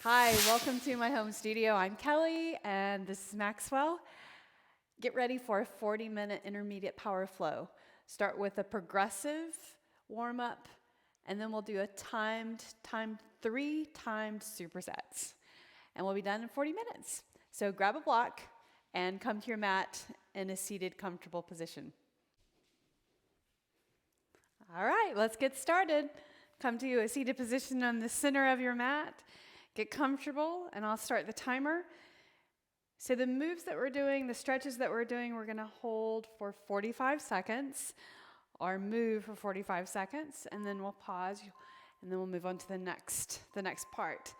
Hi, welcome to my home studio. I'm Kelly and this is Maxwell. Get ready for a 40-minute intermediate power flow. Start with a progressive warm-up and then we'll do a timed 3 timed supersets. And we'll be done in 40 minutes. So grab a block and come to your mat in a seated, comfortable position. All right, let's get started. Come to a seated position on the center of your mat. Get comfortable, and I'll start the timer. So the moves that we're doing, the stretches that we're doing, we're gonna hold for 45 seconds, or move for 45 seconds, and then we'll pause, and then we'll move on to the next part.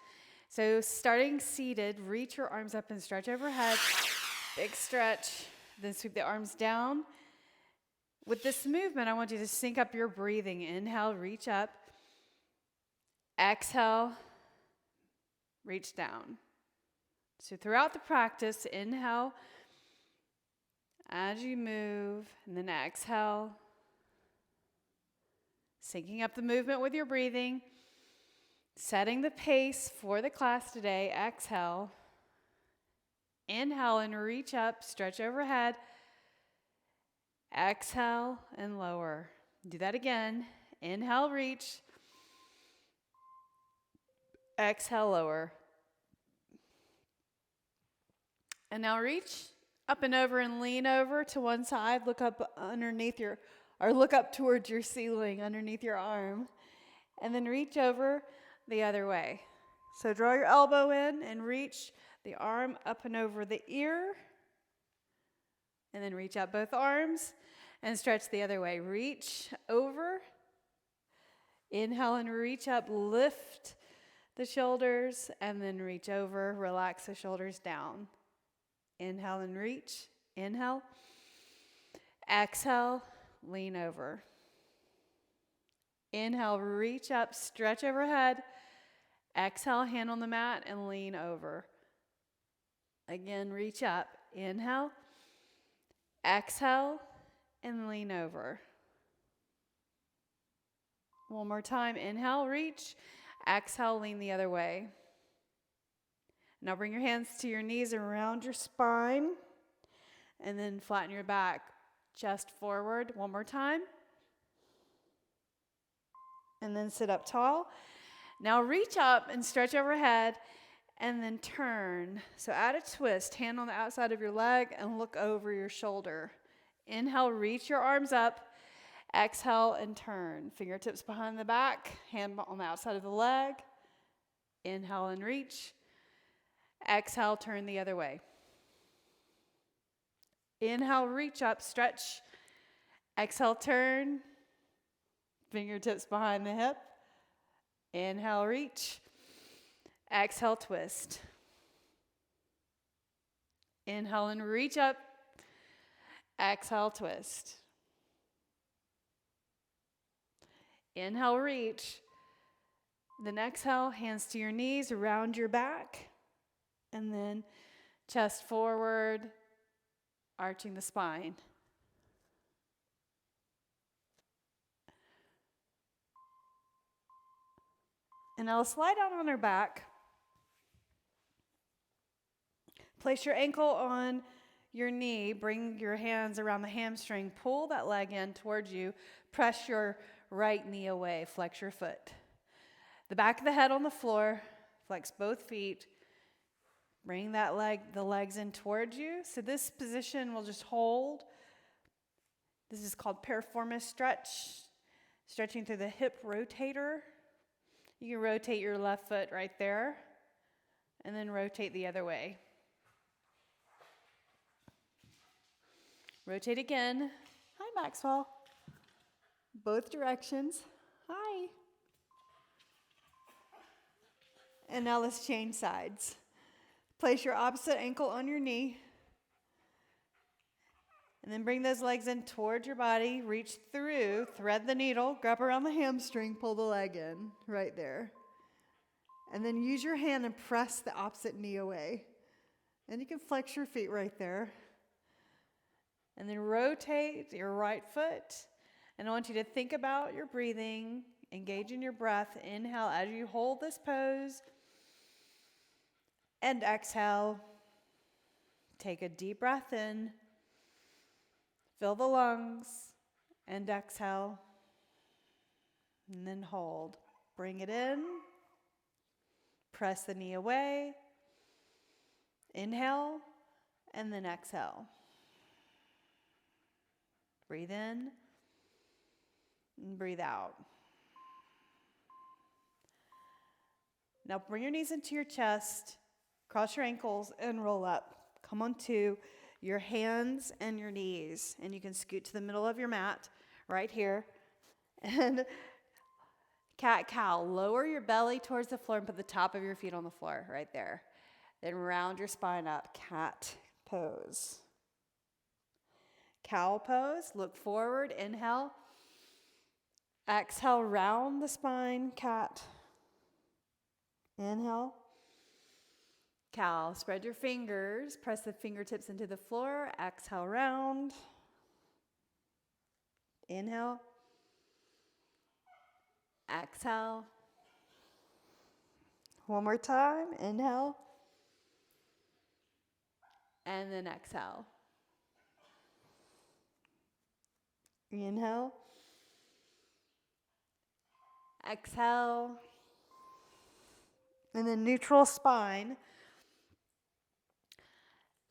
So starting seated, reach your arms up and stretch overhead. Big stretch, then sweep the arms down. With this movement, I want you to sync up your breathing. Inhale, reach up. Exhale, reach down. So throughout the practice, inhale as you move, and then exhale. Syncing up the movement with your breathing. Setting the pace for the class today. Exhale. Inhale and reach up, stretch overhead. Exhale and lower. Do that again. Inhale, reach. Exhale, lower. And now reach up and over and lean over to one side. Look up underneath look up towards your ceiling underneath your arm. And then reach over the other way. So draw your elbow in and reach the arm up and over the ear. And then reach out both arms and stretch the other way. Reach over. Inhale and reach up, lift the shoulders, and then reach over, relax the shoulders down. Inhale and reach. Inhale. Exhale, lean over. Inhale, reach up, stretch overhead. Exhale, hand on the mat and lean over. Again, reach up. Inhale. Exhale and lean over. One more time. Inhale, reach. Exhale, lean the other way. Now bring your hands to your knees around your spine and then flatten your back, chest forward. One more time. And then sit up tall. Now reach up and stretch overhead and then turn. So add a twist, hand on the outside of your leg and look over your shoulder. Inhale, reach your arms up. Exhale and turn. Fingertips behind the back, hand on the outside of the leg. Inhale and reach. Exhale, turn the other way. Inhale, reach up, stretch. Exhale, turn. Fingertips behind the hip. Inhale, reach. Exhale, twist. Inhale and reach up. Exhale, twist. Inhale, reach. Then exhale, hands to your knees, around your back. And then chest forward, arching the spine. And now slide out on our back. Place your ankle on your knee. Bring your hands around the hamstring. Pull that leg in towards you. Press your right knee away. Flex your foot. The back of the head on the floor. Flex both feet. Bring the legs in towards you. So this position will just hold. This is called piriformis stretch. Stretching through the hip rotator. You can rotate your left foot right there. And then rotate the other way. Rotate again. Hi, Maxwell. Both directions. Hi. And now let's change sides. Place your opposite ankle on your knee. And then bring those legs in towards your body. Reach through, thread the needle, grab around the hamstring, pull the leg in, right there. And then use your hand and press the opposite knee away. And you can flex your feet right there. And then rotate your right foot. And I want you to think about your breathing, engage in your breath. Inhale as you hold this pose. And exhale. Take a deep breath in. Fill the lungs. And exhale. And then hold. Bring it in. Press the knee away. Inhale. And then exhale. Breathe in. And breathe out. Now bring your knees into your chest. Cross your ankles and roll up. Come onto your hands and your knees. And you can scoot to the middle of your mat right here. And cat-cow. Lower your belly towards the floor and put the top of your feet on the floor right there. Then round your spine up. Cat pose. Cow pose. Look forward. Inhale. Exhale. Round the spine. Cat. Inhale. Cow. Spread your fingers. Press the fingertips into the floor. Exhale. Round. Inhale. Exhale. One more time. Inhale. And then exhale. Inhale. Exhale. And then neutral spine.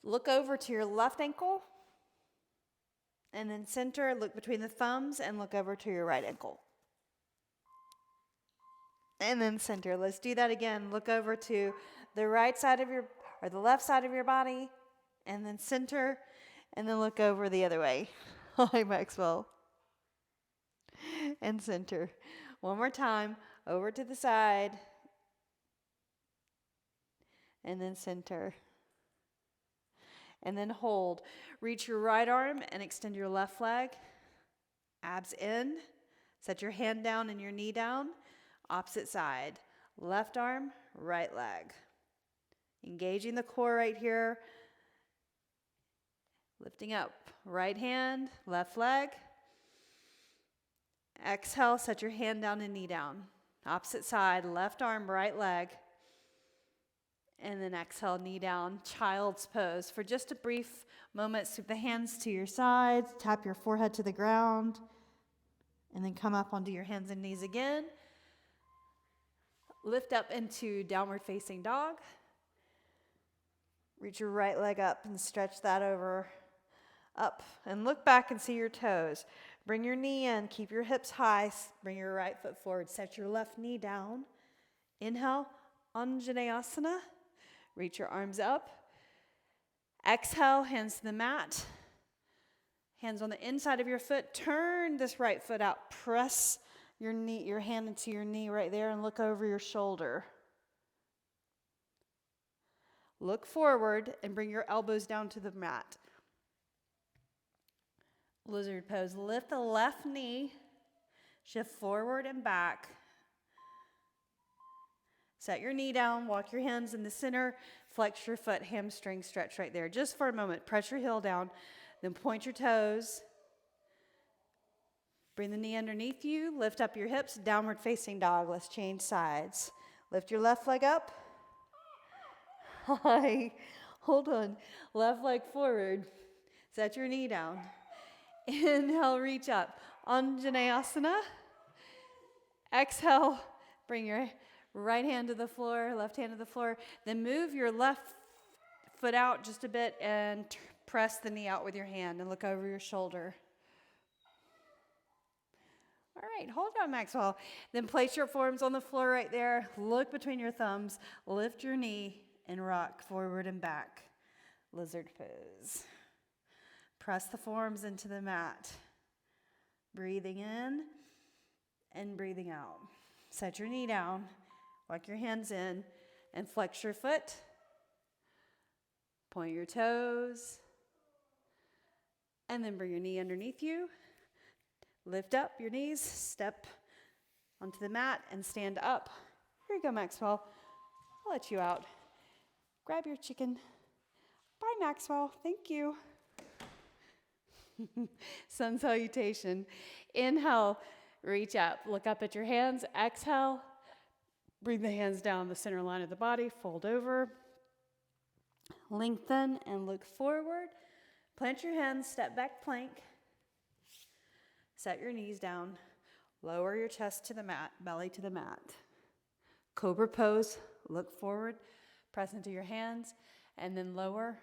Look over to your left ankle. And then center. Look between the thumbs and look over to your right ankle. And then center. Let's do that again. Look over to the right side of your, or the left side of your body. And then center. And then look over the other way. Hi, Maxwell. And center. One more time. Over to the side. And then center. And then hold. Reach your right arm and extend your left leg. Abs in. Set your hand down and your knee down. Opposite side. Left arm, right leg. Engaging the core right here. Lifting up. Right hand, left leg. Exhale, set your hand down and knee down. Opposite side, left arm, right leg. And then exhale, knee down, child's pose. For just a brief moment, sweep the hands to your sides, tap your forehead to the ground, and then come up onto your hands and knees again. Lift up into downward facing dog. Reach your right leg up and stretch that over, up. And look back and see your toes. Bring your knee in, keep your hips high, bring your right foot forward, set your left knee down. Inhale, Anjaneyasana. Reach your arms up. Exhale, hands to the mat. Hands on the inside of your foot. Turn this right foot out. Press your knee, your hand into your knee right there and look over your shoulder. Look forward and bring your elbows down to the mat. Lizard pose. Lift the left knee. Shift forward and back. Set your knee down. Walk your hands in the center. Flex your foot. Hamstring stretch right there. Just for a moment. Press your heel down. Then point your toes. Bring the knee underneath you. Lift up your hips. Downward facing dog. Let's change sides. Lift your left leg up. Hi. Hold on. Left leg forward. Set your knee down. Inhale, reach up. Anjaneyasana. Exhale, bring your right hand to the floor, left hand to the floor. Then move your left foot out just a bit and press the knee out with your hand and look over your shoulder. All right, hold on, Maxwell. Then place your forearms on the floor right there. Look between your thumbs. Lift your knee and rock forward and back. Lizard pose. Press the forearms into the mat. Breathing in and breathing out. Set your knee down. Walk your hands in and flex your foot. Point your toes. And then bring your knee underneath you. Lift up your knees. Step onto the mat and stand up. Here you go, Maxwell. I'll let you out. Grab your chicken. Bye, Maxwell. Thank you. Sun salutation. Inhale, reach up. Look up at your hands. Exhale, bring the hands down the center line of the body. Fold over. Lengthen and look forward. Plant your hands, step back plank. Set your knees down. Lower your chest to the mat, belly to the mat. Cobra pose, look forward, press into your hands, and then lower.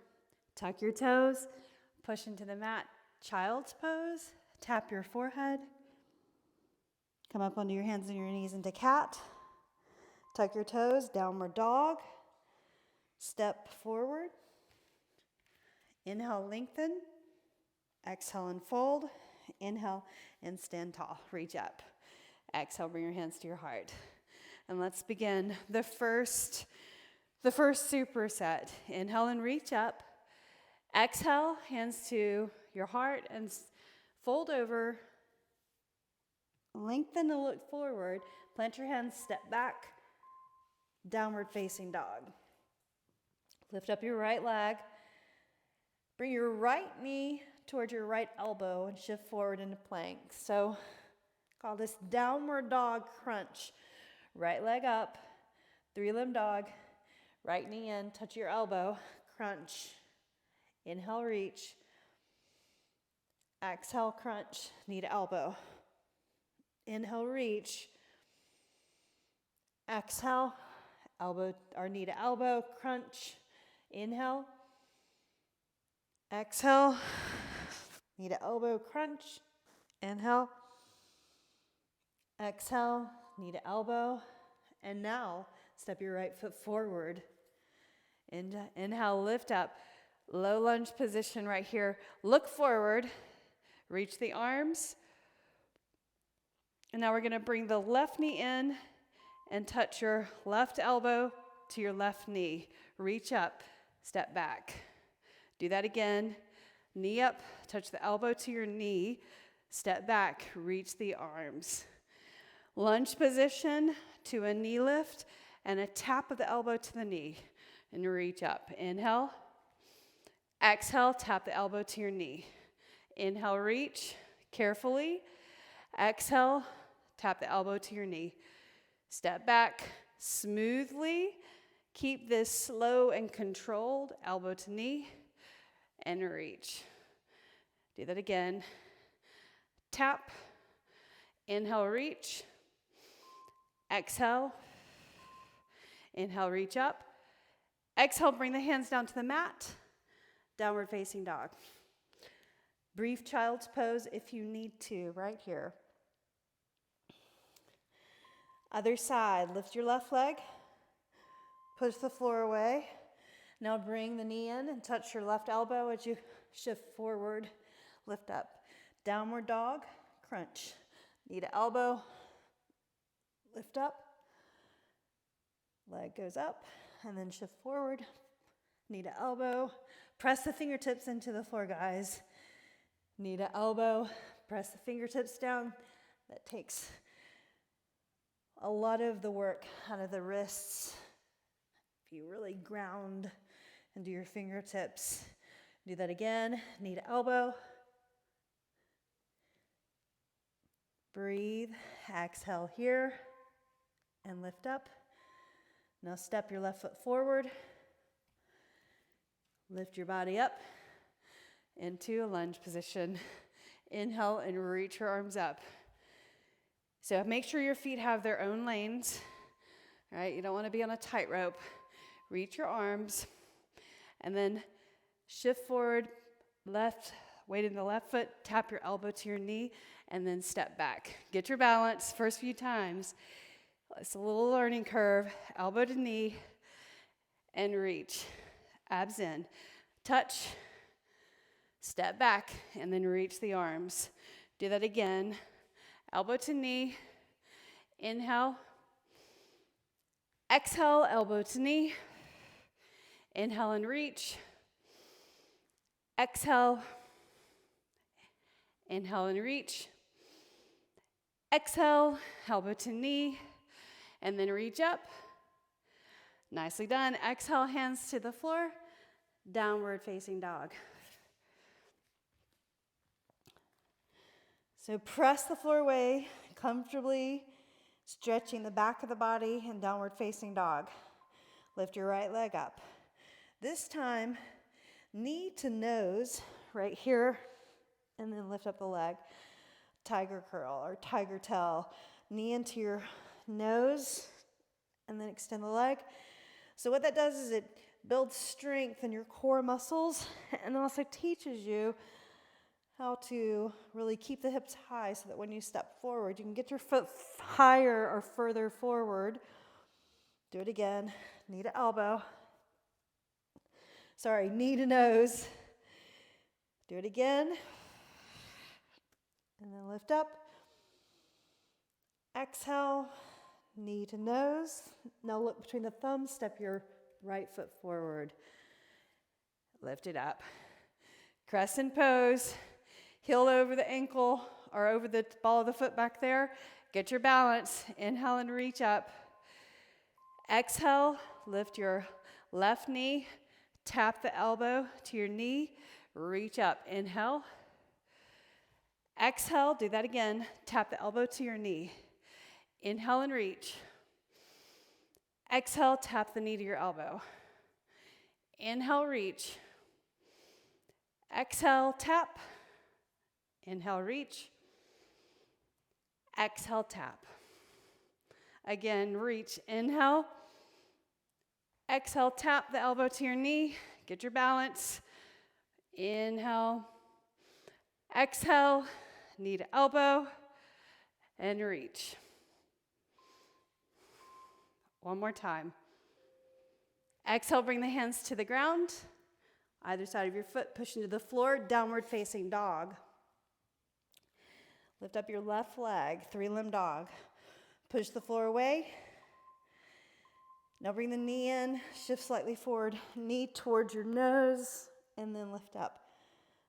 Tuck your toes, push into the mat. Child's pose, tap your forehead. Come up onto your hands and your knees into cat. Tuck your toes, downward dog. Step forward. Inhale, lengthen. Exhale, unfold. Inhale and stand tall. Reach up. Exhale, bring your hands to your heart. And let's begin the first superset. Inhale and reach up. Exhale, hands to your heart and fold over. Lengthen and look forward. Plant your hands, step back. Downward facing dog. Lift up your right leg. Bring your right knee towards your right elbow and shift forward into plank. So call this downward dog crunch. Right leg up, 3-limb dog, right knee in, touch your elbow, crunch. Inhale, reach. Exhale, crunch, knee to elbow. Inhale, reach. Exhale, elbow or knee to elbow, crunch. Inhale. Exhale, knee to elbow, crunch. Inhale. Exhale, knee to elbow. And now, step your right foot forward. Inhale, lift up. Low lunge position right here. Look forward. Reach the arms. And now we're going to bring the left knee in and touch your left elbow to your left knee. Reach up, step back. Do that again. Knee up, touch the elbow to your knee. Step back, reach the arms. Lunge position to a knee lift and a tap of the elbow to the knee. And reach up. Inhale. Exhale, tap the elbow to your knee. Inhale, reach carefully. Exhale, tap the elbow to your knee. Step back smoothly. Keep this slow and controlled. Elbow to knee and reach. Do that again. Tap. Inhale, reach. Exhale. Inhale, reach up. Exhale, bring the hands down to the mat. Downward facing dog. Brief child's pose if you need to, right here. Other side, lift your left leg. Push the floor away. Now bring the knee in and touch your left elbow as you shift forward. Lift up. Downward dog, crunch. Knee to elbow. Lift up. Leg goes up and then shift forward. Knee to elbow. Press the fingertips into the floor, guys. Knee to elbow. Press the fingertips down. That takes a lot of the work out of the wrists. If you really ground into your fingertips. Do that again. Knee to elbow. Breathe. Exhale here. And lift up. Now step your left foot forward. Lift your body up into a lunge position. Inhale and reach your arms up. So make sure your feet have their own lanes. Right? You don't want to be on a tightrope. Reach your arms and then shift forward, left, weight in the left foot, tap your elbow to your knee, and then step back. Get your balance first few times. It's a little learning curve. Elbow to knee and reach. Abs in. Touch. Step back and then reach the arms. Do that again. Elbow to knee. Inhale. Exhale, elbow to knee. Inhale and reach. Exhale. Inhale and reach. Exhale, elbow to knee. And then reach up. Nicely done. Exhale, hands to the floor. Downward facing dog. So press the floor away comfortably, stretching the back of the body in downward facing dog. Lift your right leg up. This time, knee to nose right here, and then lift up the leg. Tiger curl or tiger tail. Knee into your nose, and then extend the leg. So what that does is it builds strength in your core muscles, and also teaches you how to really keep the hips high so that when you step forward, you can get your foot higher or further forward. Do it again. Knee to elbow. Sorry, knee to nose. Do it again. And then lift up. Exhale, knee to nose. Now look between the thumbs, step your right foot forward. Lift it up. Crescent pose. Heel over the ankle or over the ball of the foot back there. Get your balance. Inhale and reach up. Exhale, lift your left knee. Tap the elbow to your knee. Reach up. Inhale. Exhale, do that again. Tap the elbow to your knee. Inhale and reach. Exhale, tap the knee to your elbow. Inhale, reach. Exhale, tap. Inhale, reach. Exhale, tap. Again, reach. Inhale. Exhale, tap the elbow to your knee. Get your balance. Inhale. Exhale, knee to elbow, and reach. One more time. Exhale, bring the hands to the ground. Either side of your foot, push into the floor, downward facing dog. Lift up your left leg, three-limb dog. Push the floor away. Now bring the knee in, shift slightly forward, knee towards your nose, and then lift up,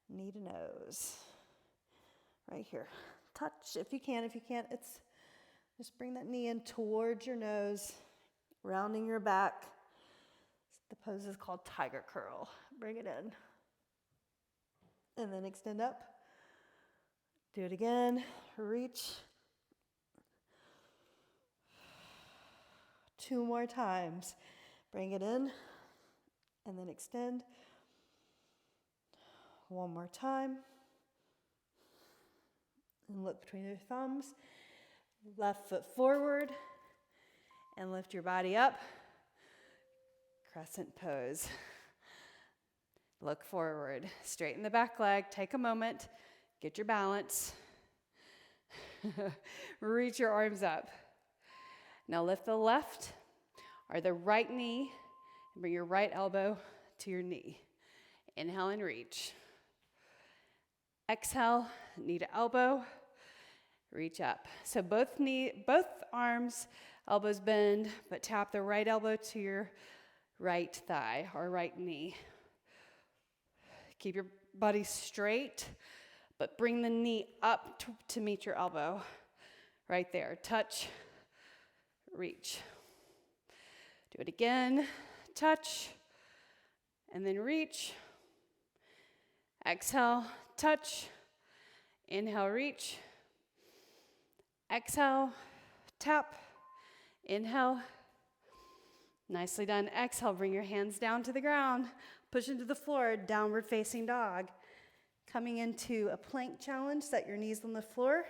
knee to nose. Right here. Touch if you can. If you can't, it's just bring that knee in towards your nose, rounding your back. The pose is called tiger curl. Bring it in. And then extend up. Do it again. Reach. 2 more times. Bring it in. And then extend. 1 more time. And look between your thumbs. Left foot forward. And lift your body up. Crescent pose. Look forward. Straighten the back leg. Take a moment. Get your balance. Reach your arms up. Now lift the left or the right knee and bring your right elbow to your knee. Inhale and reach. Exhale, knee to elbow. Reach up. So both arms, elbows bend, but tap the right elbow to your right thigh or right knee. Keep your body straight, but bring the knee up to meet your elbow. Right there. Touch, reach. Do it again. Touch, and then reach. Exhale, touch. Inhale, reach. Exhale, tap. Inhale. Nicely done. Exhale, bring your hands down to the ground. Push into the floor, downward facing dog. Coming into a plank challenge, set your knees on the floor.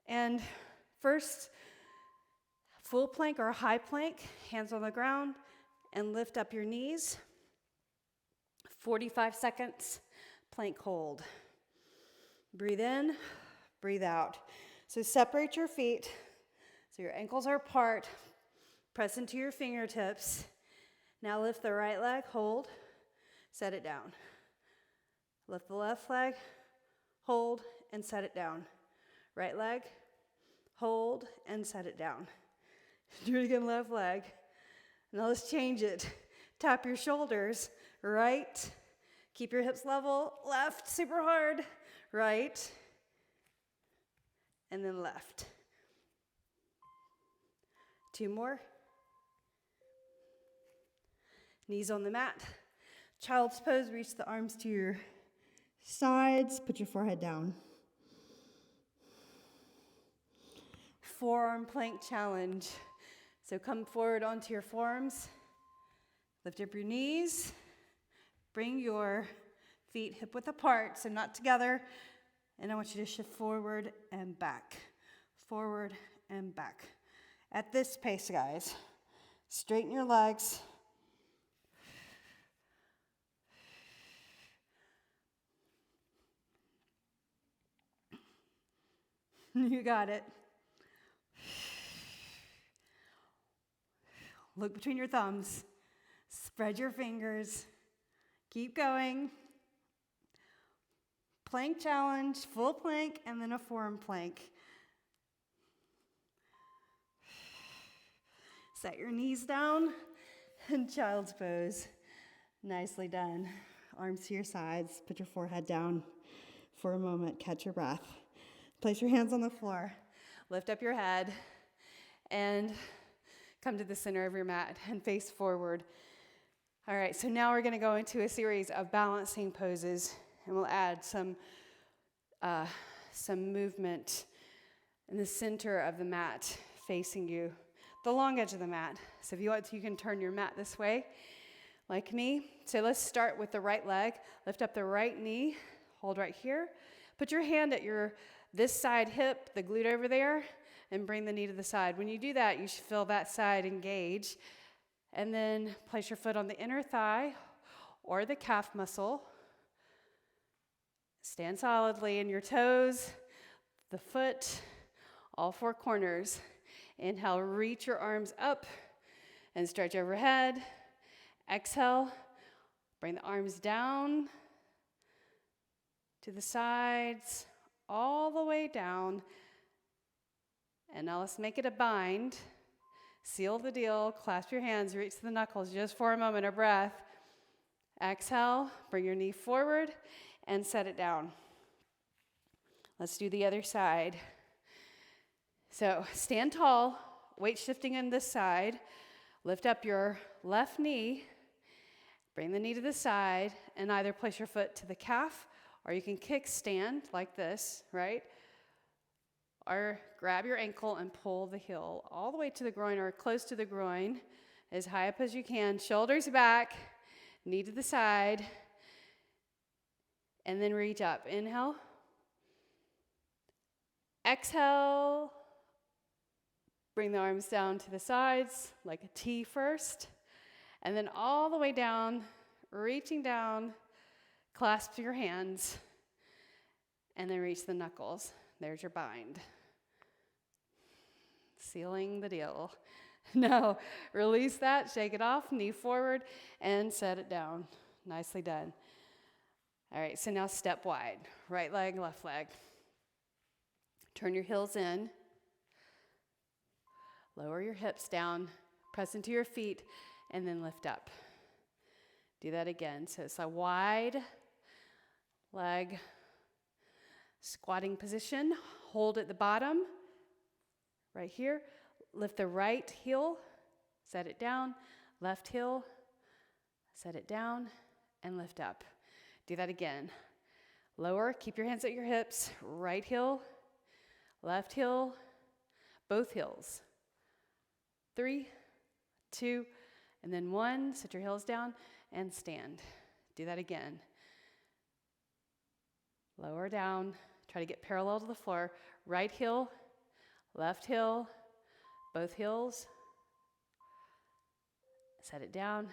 And first, full plank or high plank, hands on the ground, and lift up your knees. 45 seconds, plank hold. Breathe in, breathe out. So separate your feet so your ankles are apart. Press into your fingertips. Now lift the right leg, hold, set it down. Lift the left leg, hold, and set it down. Right leg, hold, and set it down. Do it again, left leg. Now let's change it. Tap your shoulders, right. Keep your hips level, left, super hard, right. And then left. 2 more. Knees on the mat. Child's pose, reach the arms to your sides, put your forehead down. Forearm plank challenge. So come forward onto your forearms. Lift up your knees. Bring your feet hip width apart, so not together. And I want you to shift forward and back. Forward and back. At this pace, guys, straighten your legs. You got it. Look between your thumbs. Spread your fingers. Keep going. Plank challenge, full plank, and then a forearm plank. Set your knees down and child's pose. Nicely done. Arms to your sides. Put your forehead down for a moment. Catch your breath. Place your hands on the floor. Lift up your head and come to the center of your mat and face forward. All right, so now we're going to go into a series of balancing poses, and we'll add some movement in the center of the mat facing you, the long edge of the mat. So if you want to, you can turn your mat this way, like me. So let's start with the right leg. Lift up the right knee, hold right here. Put your hand at this side hip, the glute over there, and bring the knee to the side. When you do that, you should feel that side engage. And then place your foot on the inner thigh or the calf muscle. Stand solidly in your toes, the foot, all four corners. Inhale, reach your arms up and stretch overhead. Exhale, bring the arms down to the sides, all the way down. And now let's make it a bind. Seal the deal, clasp your hands, reach the knuckles just for a moment of breath. Exhale, bring your knee forward and set it down. Let's do the other side. So stand tall, weight shifting on this side. Lift up your left knee, bring the knee to the side, and either place your foot to the calf, or you can kickstand like this, right? Or grab your ankle and pull the heel all the way to the groin or close to the groin, as high up as you can. Shoulders back, knee to the side, and then reach up. Inhale. Exhale. Bring the arms down to the sides like a T first, and then all the way down, reaching down, clasp your hands, and then reach the knuckles. There's your bind. Sealing the deal. Now, release that, shake it off, knee forward, and set it down. Nicely done. All right, so now step wide. Right leg, left leg. Turn your heels in. Lower your hips down, press into your feet, and then lift up. Do that again. So it's a wide leg squatting position. Hold at the bottom, right here. Lift the right heel, set it down. Left heel, set it down, and lift up. Do that again. Lower, keep your hands at your hips. Right heel, left heel, both heels. 3, 2, and then 1. Set your heels down and stand. Do that again. Lower down. Try to get parallel to the floor. Right heel, left heel, both heels. Set it down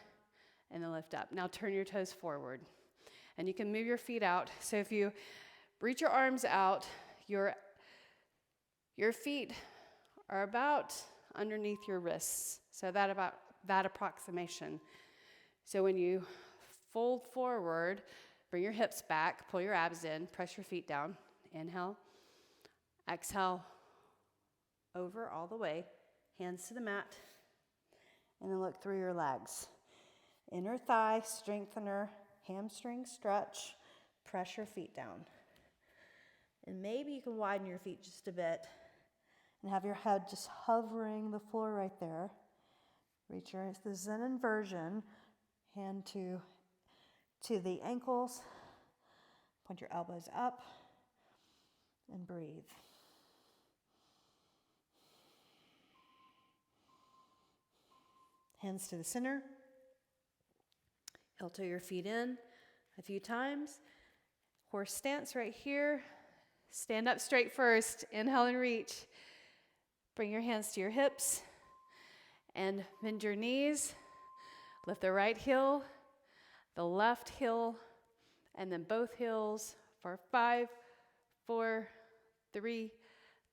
and then lift up. Now turn your toes forward. And you can move your feet out. So if you reach your arms out, your feet are about underneath your wrists. So that approximation. So when you fold forward, bring your hips back, pull your abs in, press your feet down. Inhale. Exhale. Over all the way. Hands to the mat. And then look through your legs. Inner thigh strengthener, hamstring stretch. Press your feet down. And maybe you can widen your feet just a bit and have your head just hovering the floor right there. Reach the Zen inversion. Hand to the ankles. Point your elbows up and breathe. Hands to the center. Heel toe your feet in a few times. Horse stance right here. Stand up straight first. Inhale and reach. Bring your hands to your hips and bend your knees. Lift the right heel, the left heel, and then both heels for 5, 4, 3,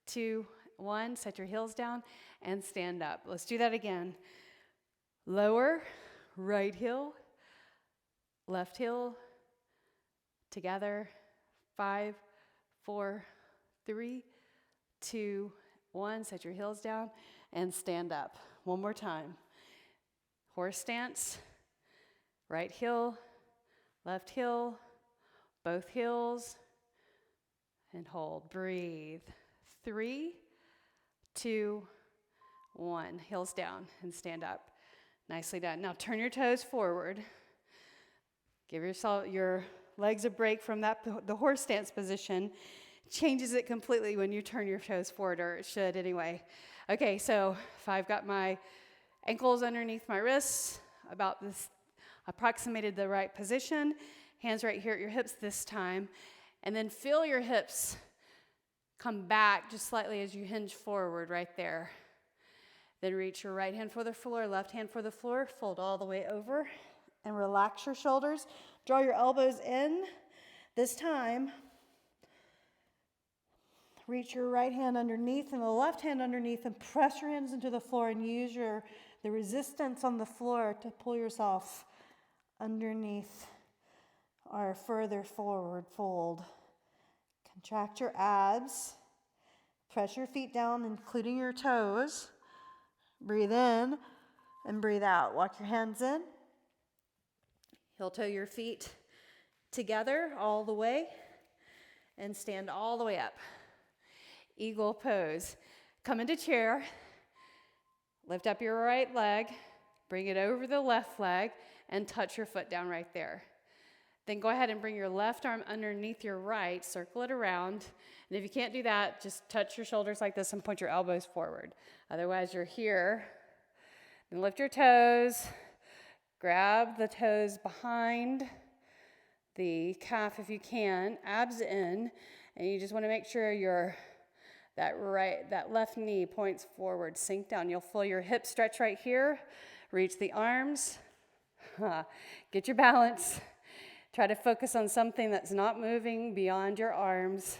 2, 1. Set your heels down and stand up. Let's do that again. Lower, right heel, left heel, together. 5, 4, 3, 2, 1. Set your heels down and stand up. One more time. Horse stance, right heel, left heel, both heels, and hold. Breathe. 3, 2, 1. Heels down and stand up. Nicely done. Now turn your toes forward. Give yourself your legs a break from the horse stance position. Changes it completely when you turn your toes forward, or it should anyway. Okay, so if I've got my ankles underneath my wrists, about this, approximated the right position, hands right here at your hips this time, and then feel your hips come back just slightly as you hinge forward right there. Then reach your right hand for the floor, left hand for the floor, fold all the way over, and relax your shoulders. Draw your elbows in. This time, reach your right hand underneath and the left hand underneath and press your hands into the floor and use the resistance on the floor to pull yourself underneath or further forward fold. Contract your abs. Press your feet down, including your toes. Breathe in and breathe out. Walk your hands in. Heel toe your feet together all the way and stand all the way up. Eagle pose. Come into chair. Lift up your right leg. Bring it over the left leg and touch your foot down right there. Then go ahead and bring your left arm underneath your right. Circle it around. And if you can't do that, just touch your shoulders like this and point your elbows forward. Otherwise, you're here. Then lift your toes. Grab the toes behind the calf if you can. Abs in. And you just want to make sure that left knee points forward. Sink down. You'll feel your hips stretch right here. Reach the arms. Get your balance. Try to focus on something that's not moving beyond your arms.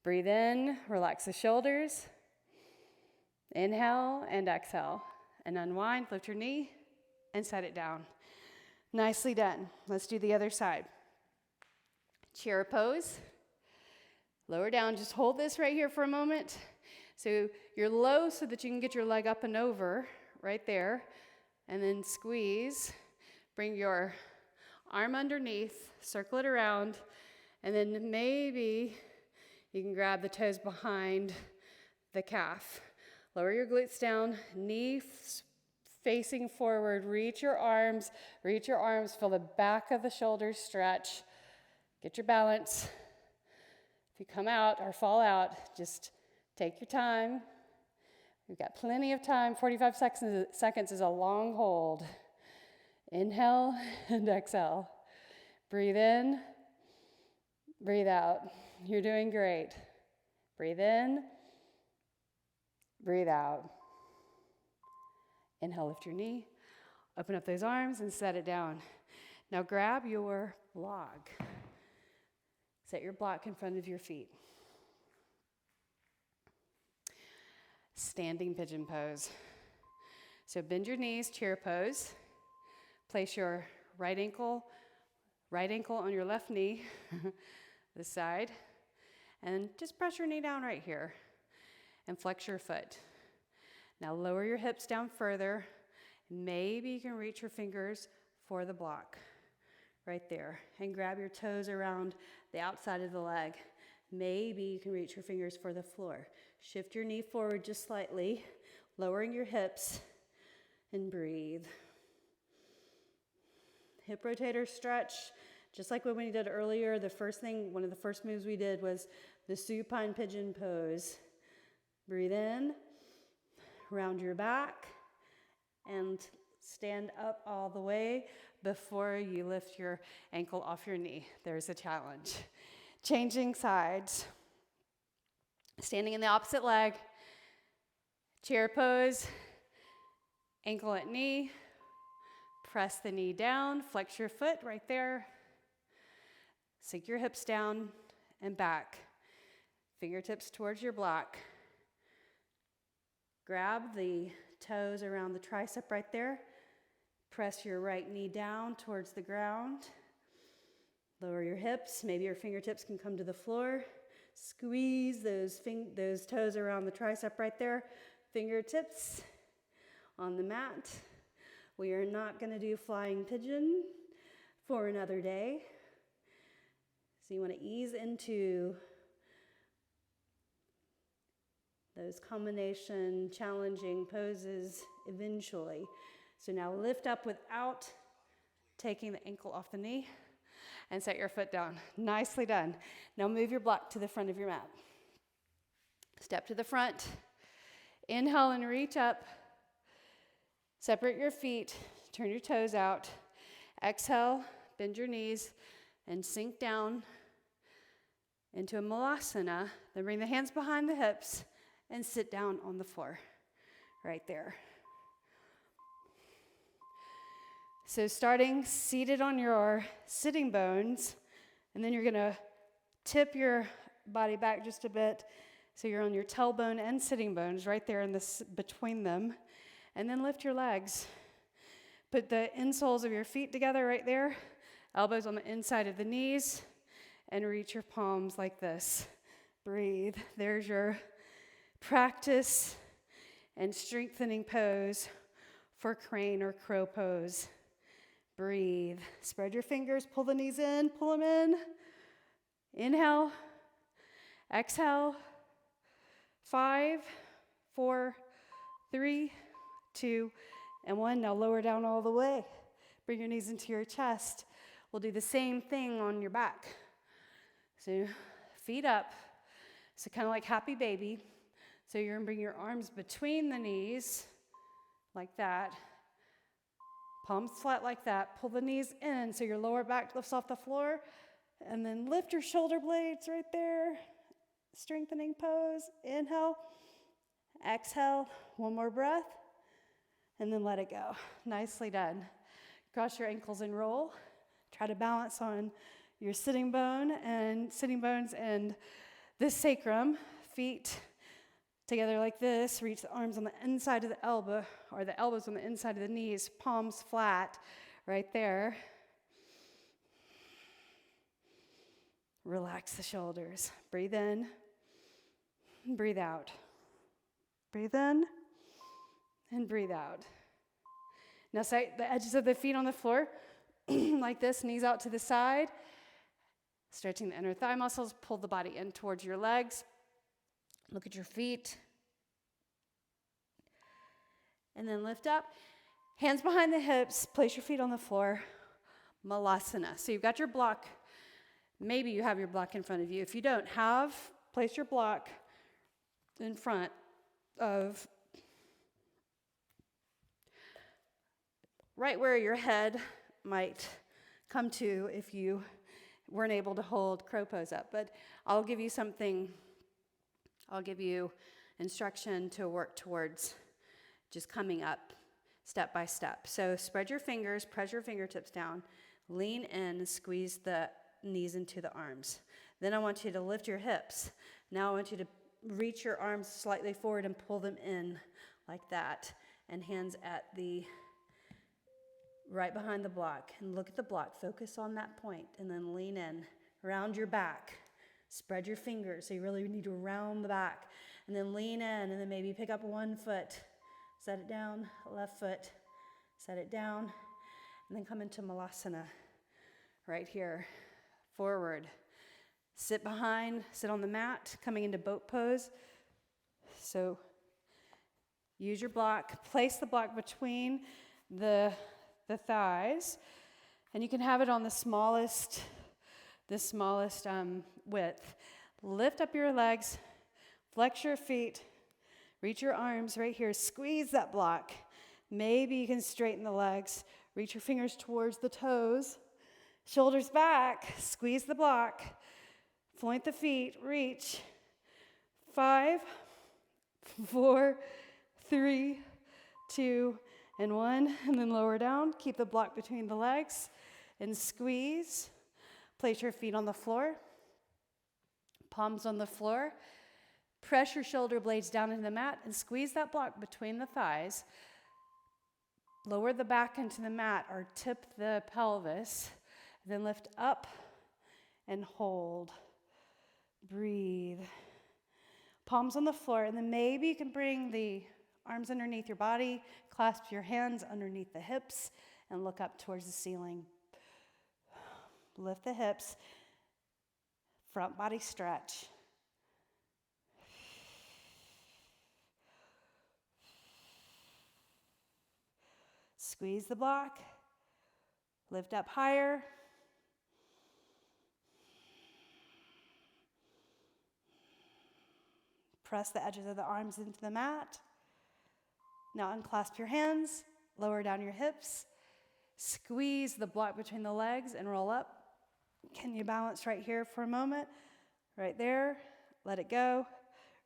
Breathe in. Relax the shoulders. Inhale and exhale. And unwind. Lift your knee and set it down. Nicely done. Let's do the other side. Chair pose. Lower down. Just hold this right here for a moment. So you're low so that you can get your leg up and over right there. And then squeeze. Bring your arm underneath. Circle it around. And then maybe you can grab the toes behind the calf. Lower your glutes down. Knee facing forward. Reach your arms. Feel the back of the shoulders stretch. Get your balance. If you come out or fall out, just take your time. We've got plenty of time. 45 seconds is a long hold. Inhale and exhale. Breathe in. Breathe out. You're doing great. Breathe in. Breathe out. Inhale, lift your knee. Open up those arms and set it down. Now grab your block. Set your block in front of your feet. Standing pigeon pose. So bend your knees, chair pose. Place your right ankle on your left knee, this side. And just press your knee down right here. And flex your foot. Now lower your hips down further. Maybe you can reach your fingers for the block. Right there. And grab your toes around the outside of the leg. Maybe you can reach your fingers for the floor. Shift your knee forward just slightly, lowering your hips, and breathe. Hip rotator stretch, just like what we did earlier. One of the first moves we did was the supine pigeon pose. Breathe in, round your back, and stand up all the way before you lift your ankle off your knee. There's a challenge. Changing sides. Standing in the opposite leg. Chair pose. Ankle at knee. Press the knee down. Flex your foot right there. Sink your hips down and back. Fingertips towards your block. Grab the toes around the tricep right there. Press your right knee down towards the ground. Lower your hips. Maybe your fingertips can come to the floor. Squeeze those toes around the tricep right there. Fingertips on the mat. We are not going to do flying pigeon for another day. So you want to ease into those combination challenging poses eventually. So now lift up without taking the ankle off the knee and set your foot down. Nicely done. Now move your block to the front of your mat. Step to the front. Inhale and reach up. Separate your feet. Turn your toes out. Exhale, bend your knees and sink down into a malasana. Then bring the hands behind the hips and sit down on the floor right there. So starting seated on your sitting bones, and then you're going to tip your body back just a bit so you're on your tailbone and sitting bones right there in this between them, and then lift your legs. Put the insoles of your feet together right there, elbows on the inside of the knees, and reach your palms like this. Breathe. There's your practice and strengthening pose for crane or crow pose. Breathe. Spread your fingers, pull the knees in, pull them in. Inhale. Exhale. 5, 4, 3, 2, and 1. Now lower down all the way. Bring your knees into your chest. We'll do the same thing on your back. So feet up. So kind of like happy baby. So you're going to bring your arms between the knees like that. Palms flat like that. Pull the knees in so your lower back lifts off the floor. And then lift your shoulder blades right there. Strengthening pose. Inhale. Exhale. One more breath. And then let it go. Nicely done. Cross your ankles and roll. Try to balance on your sitting bones and the sacrum. Feet together like this. Reach the arms on the inside of the elbow, or the elbows on the inside of the knees. Palms flat right there. Relax the shoulders. Breathe in. Breathe out. Breathe in and breathe out. Now set the edges of the feet on the floor like this, knees out to the side. Stretching the inner thigh muscles. Pull the body in towards your legs. Look at your feet. And then lift up. Hands behind the hips. Place your feet on the floor. Malasana. So you've got your block. Maybe you have your block in front of you. If you don't have, place your block in front of right where your head might come to if you weren't able to hold crow pose up. But I'll give you instruction to work towards just coming up step by step. So spread your fingers, press your fingertips down, lean in, squeeze the knees into the arms. Then I want you to lift your hips. Now I want you to reach your arms slightly forward and pull them in like that. And hands at the right behind the block. And look at the block. Focus on that point. And then lean in. Round your back. Spread your fingers. So you really need to round the back. And then lean in. And then maybe pick up one foot. Set it down. Left foot. Set it down. And then come into Malasana. Right here. Forward. Sit behind. Sit on the mat. Coming into boat pose. So use your block. Place the block between the thighs, and you can have it on the smallest width. Lift up your legs, flex your feet, reach your arms right here, squeeze that block, Maybe you can straighten the legs. Reach your fingers towards the toes. Shoulders back. Squeeze the block. Point the feet. Reach. 5, 4, 3, 2, and 1. And then lower down. Keep the block between the legs. And squeeze. Place your feet on the floor. Palms on the floor. Press your shoulder blades down into the mat and squeeze that block between the thighs. Lower the back into the mat or tip the pelvis. Then lift up and hold. Breathe. Palms on the floor, and then maybe you can bring the arms underneath your body, clasp your hands underneath the hips, and look up towards the ceiling. Lift the hips. Front body stretch. Squeeze the block. Lift up higher. Press the edges of the arms into the mat. Now unclasp your hands. Lower down your hips. Squeeze the block between the legs and roll up. Can you balance right here for a moment? Right there. Let it go.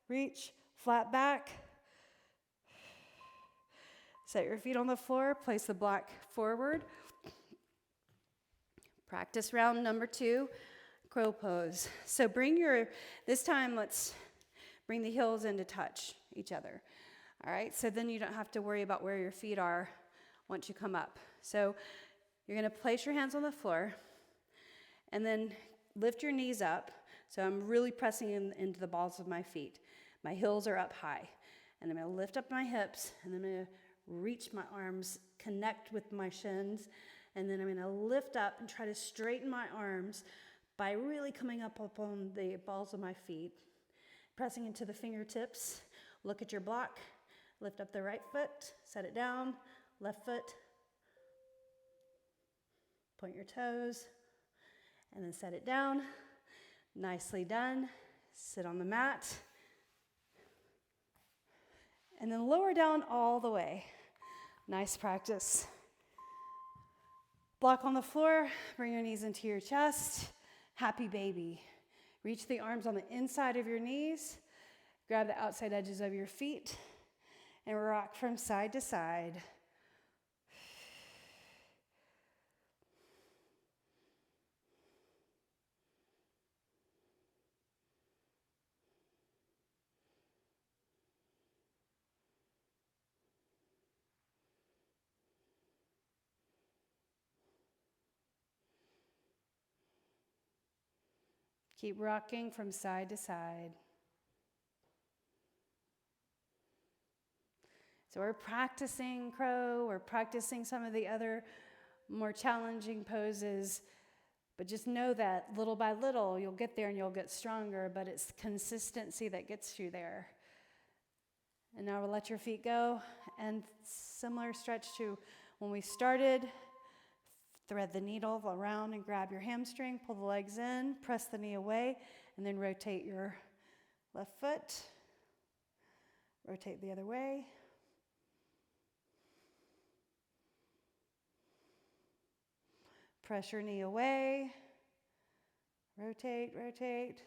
Reach. Flat back. Set your feet on the floor. Place the block forward. Practice round number 2, crow pose. So this time let's bring the heels in to touch each other. All right, so then you don't have to worry about where your feet are once you come up. So you're gonna place your hands on the floor and then lift your knees up. So I'm really pressing into the balls of my feet. My heels are up high. And I'm gonna lift up my hips and then I'm gonna reach my arms, connect with my shins, and then I'm going to lift up and try to straighten my arms by really coming up on the balls of my feet, pressing into the fingertips. Look at your block. Lift up the right foot, set it down, left foot. Point your toes, and then set it down. Nicely done. Sit on the mat. And then lower down all the way. Nice practice. Block on the floor, bring your knees into your chest. Happy baby. Reach the arms on the inside of your knees. Grab the outside edges of your feet and rock from side to side. Keep rocking from side to side. So we're practicing crow, we're practicing some of the other more challenging poses, but just know that little by little you'll get there and you'll get stronger, but it's consistency that gets you there. And now we'll let your feet go, and similar stretch to when we started. Thread the needle around and grab your hamstring, pull the legs in, press the knee away, and then rotate your left foot. Rotate the other way. Press your knee away. Rotate, rotate.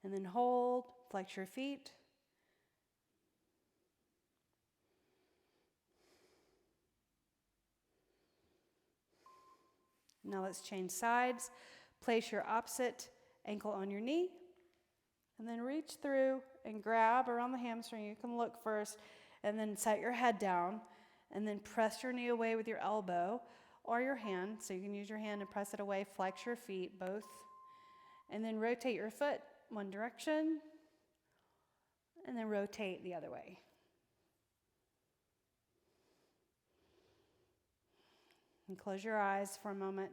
And then hold, flex your feet. Now let's change sides. Place your opposite ankle on your knee. And then reach through and grab around the hamstring. You can look first. And then set your head down. And then press your knee away with your elbow or your hand. So you can use your hand and press it away. Flex your feet, both. And then rotate your foot one direction. And then rotate the other way. And close your eyes for a moment.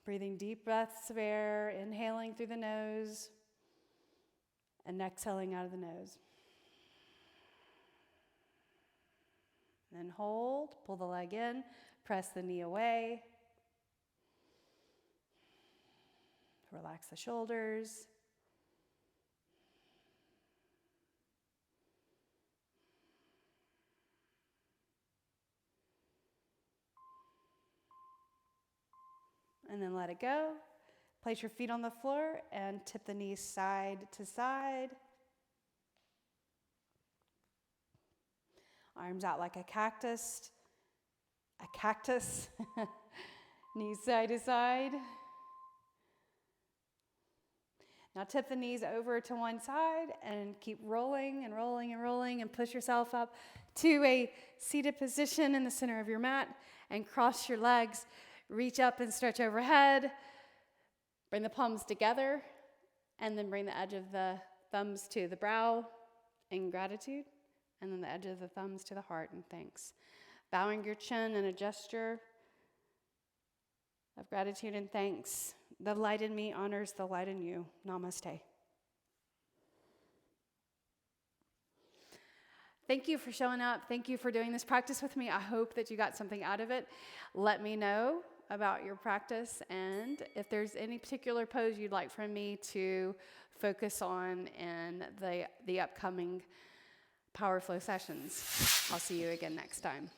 Breathing deep breaths of air, inhaling through the nose, and exhaling out of the nose. Then hold, pull the leg in, Press the knee away. Relax the shoulders. And then let it go. Place your feet on the floor and tip the knees side to side. Arms out like a cactus. Knees side to side. Now tip the knees over to one side and keep rolling and rolling and rolling and push yourself up to a seated position in the center of your mat and cross your legs. Reach up and stretch overhead. Bring the palms together and then bring the edge of the thumbs to the brow in gratitude and then the edge of the thumbs to the heart in thanks. Bowing your chin in a gesture of gratitude and thanks. The light in me honors the light in you. Namaste. Thank you for showing up. Thank you for doing this practice with me. I hope that you got something out of it. Let me know about your practice and if there's any particular pose you'd like from me to focus on in the upcoming Power Flow sessions. I'll see you again next time.